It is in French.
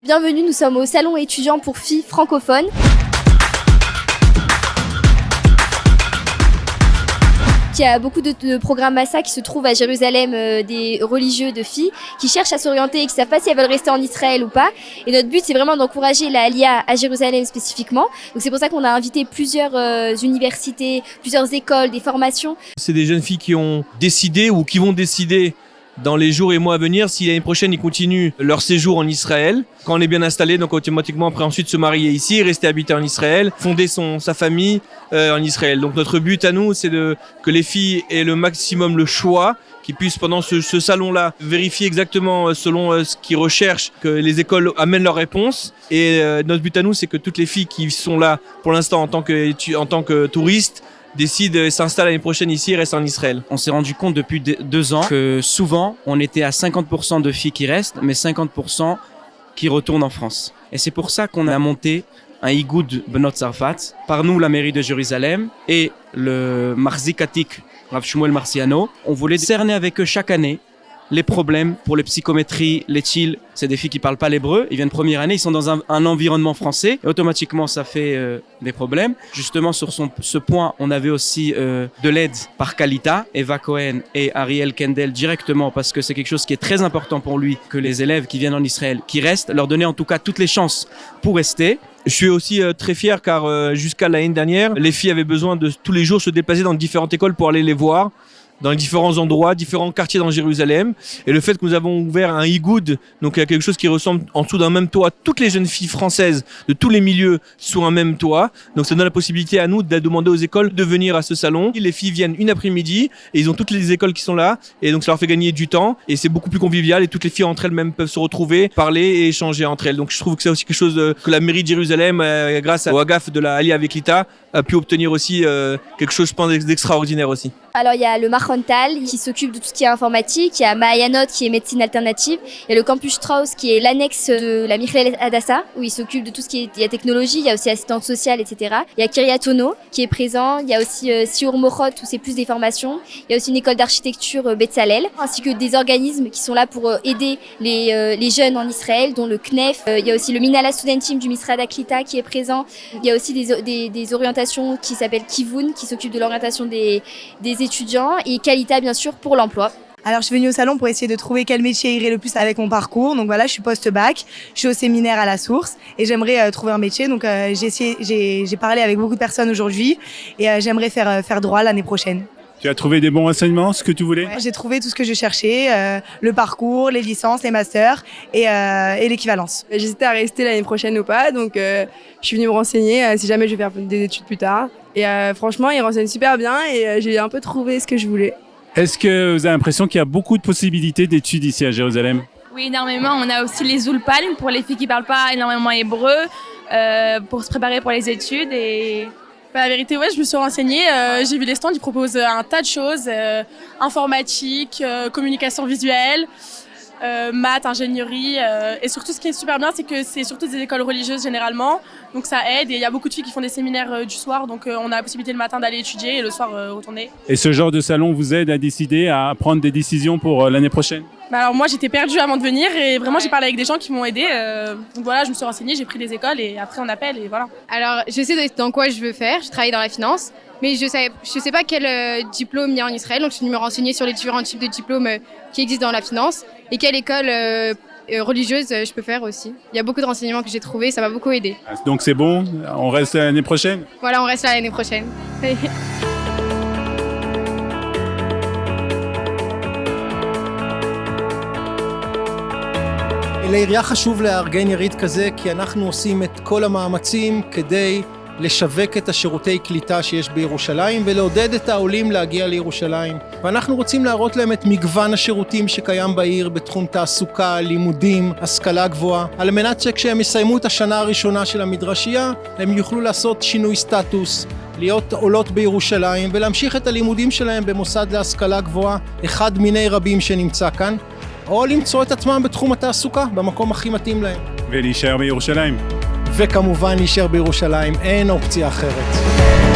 Bienvenue, nous sommes au salon étudiant pour filles francophones. Il y a beaucoup de programmes Massa qui se trouvent à Jérusalem, des religieux de filles qui cherchent à s'orienter et qui ne savent pas si elles veulent rester en Israël ou pas. Et notre but, c'est vraiment d'encourager la Aliyah à Jérusalem spécifiquement. Donc c'est pour ça qu'on a invité plusieurs universités, plusieurs écoles, des formations. C'est des jeunes filles qui ont décidé ou qui vont décider dans les jours et mois à venir, si l'année prochaine ils continuent leur séjour en Israël, quand on est bien installé, donc automatiquement après ensuite se marier ici, rester habiter en Israël, fonder sa famille en Israël. Donc notre but à nous, c'est que les filles aient le maximum le choix, qu'ils puissent pendant ce salon-là vérifier exactement selon ce qu'ils recherchent, que les écoles amènent leurs réponses. Et notre but à nous, c'est que toutes les filles qui sont là pour l'instant en tant que touristes, décident et s'installent l'année prochaine ici et restent en Israël. On s'est rendu compte depuis 2 ans que souvent, on était à 50% de filles qui restent, mais 50% qui retournent en France. Et c'est pour ça qu'on a monté un Igoud Benot Sarfat, par nous la mairie de Jérusalem et le Marzikatik Rav Shmuel Marciano. On voulait cerner avec eux chaque année les problèmes pour les psychométries, les TIL. C'est des filles qui parlent pas l'hébreu, ils viennent première année, ils sont dans un environnement français et automatiquement ça fait des problèmes. Justement sur ce point, on avait aussi de l'aide par Kalita, Eva Cohen et Ariel Kendel directement parce que c'est quelque chose qui est très important pour lui que les élèves qui viennent en Israël, qui restent, leur donner en tout cas toutes les chances pour rester. Je suis aussi très fier car jusqu'à l'année dernière, les filles avaient besoin de tous les jours se déplacer dans différentes écoles pour aller les voir, dans les différents endroits, différents quartiers dans Jérusalem. Et le fait que nous avons ouvert un Igoud, donc il y a quelque chose qui ressemble en dessous d'un même toit, toutes les jeunes filles françaises de tous les milieux sous un même toit. Donc ça donne la possibilité à nous de demander aux écoles de venir à ce salon. Les filles viennent une après-midi et ils ont toutes les écoles qui sont là. Et donc ça leur fait gagner du temps et c'est beaucoup plus convivial et toutes les filles entre elles-mêmes peuvent se retrouver, parler et échanger entre elles. Donc je trouve que c'est aussi quelque chose que la mairie de Jérusalem, grâce au Agaf de la Aliyah avec l'Ita, a pu obtenir aussi quelque chose, je pense, d'extraordinaire aussi. Alors il y a le Mahontal qui s'occupe de tout ce qui est informatique, il y a Mahayanot qui est médecine alternative, il y a le campus Strauss qui est l'annexe de la Michelel Hadassah où il s'occupe de tout ce qui est, il y a technologie, il y a aussi assistante sociale, etc. Il y a Kiryat Ono qui est présent, il y a aussi Siur Mochot où c'est plus des formations, il y a aussi une école d'architecture Betzalel, ainsi que des organismes qui sont là pour aider les jeunes en Israël, dont le CNEF, il y a aussi le Minala Studentim du Misrad Aklita qui est présent, il y a aussi des orientations qui s'appellent Kivun qui s'occupe de l'orientation des étudiants et Kalita bien sûr pour l'emploi. Alors je suis venue au salon pour essayer de trouver quel métier irait le plus avec mon parcours. Donc voilà, je suis post-bac, je suis au séminaire à la source et j'aimerais trouver un métier. Donc j'ai parlé avec beaucoup de personnes aujourd'hui et j'aimerais faire droit l'année prochaine. Tu as trouvé des bons renseignements, ce que tu voulais? Ouais, j'ai trouvé tout ce que je cherchais, le parcours, les licences, les masters et l'équivalence. J'hésitais à rester l'année prochaine ou pas, donc je suis venue me renseigner si jamais je vais faire des études plus tard. Et franchement, ils renseignent super bien et j'ai un peu trouvé ce que je voulais. Est-ce que vous avez l'impression qu'il y a beaucoup de possibilités d'études ici à Jérusalem? Oui, énormément. On a aussi les Ulpan pour les filles qui ne parlent pas énormément hébreu, pour se préparer pour les études et... La vérité, ouais, je me suis renseignée, j'ai vu les stands, ils proposent un tas de choses, informatique, communication visuelle, maths, ingénierie, et surtout ce qui est super bien, c'est que c'est surtout des écoles religieuses généralement, donc ça aide et il y a beaucoup de filles qui font des séminaires du soir, donc on a la possibilité le matin d'aller étudier et le soir retourner. Et ce genre de salon vous aide à décider, à prendre des décisions pour l'année prochaine? Bah alors moi j'étais perdue avant de venir et vraiment j'ai parlé avec des gens qui m'ont aidée, donc voilà, je me suis renseignée, j'ai pris des écoles et après on appelle et voilà. Alors je sais dans quoi je veux faire, je travaille dans la finance, mais je sais pas quel diplôme il y a en Israël, donc je suis venue me renseigner sur les différents types de diplômes qui existent dans la finance et quelle école religieuse je peux faire aussi. Il y a beaucoup de renseignements que j'ai trouvés, ça m'a beaucoup aidé. Donc c'est bon, on reste l'année prochaine? Voilà, on reste là l'année prochaine. לעירייה חשוב לארגן יריד כזה כי אנחנו עושים את כל המאמצים כדי לשווק את השירותי קליטה שיש בירושלים ולעודד את העולים להגיע לירושלים. ואנחנו רוצים להראות להם את מגוון השירותים שקיים בעיר בתחום תעסוקה, לימודים, השכלה גבוהה, על מנת שכשהם יסיימו את השנה הראשונה של המדרשייה, הם יוכלו לעשות שינוי סטטוס, להיות עולות בירושלים ולהמשיך את הלימודים שלהם במוסד להשכלה גבוהה, אחד מיני רבים שנמצא כאן, או למצוא את עצמם בתחום התעסוקה, במקום הכי מתאים להם. ולהישאר בירושלים. וכמובן להישאר בירושלים, אין אופציה אחרת.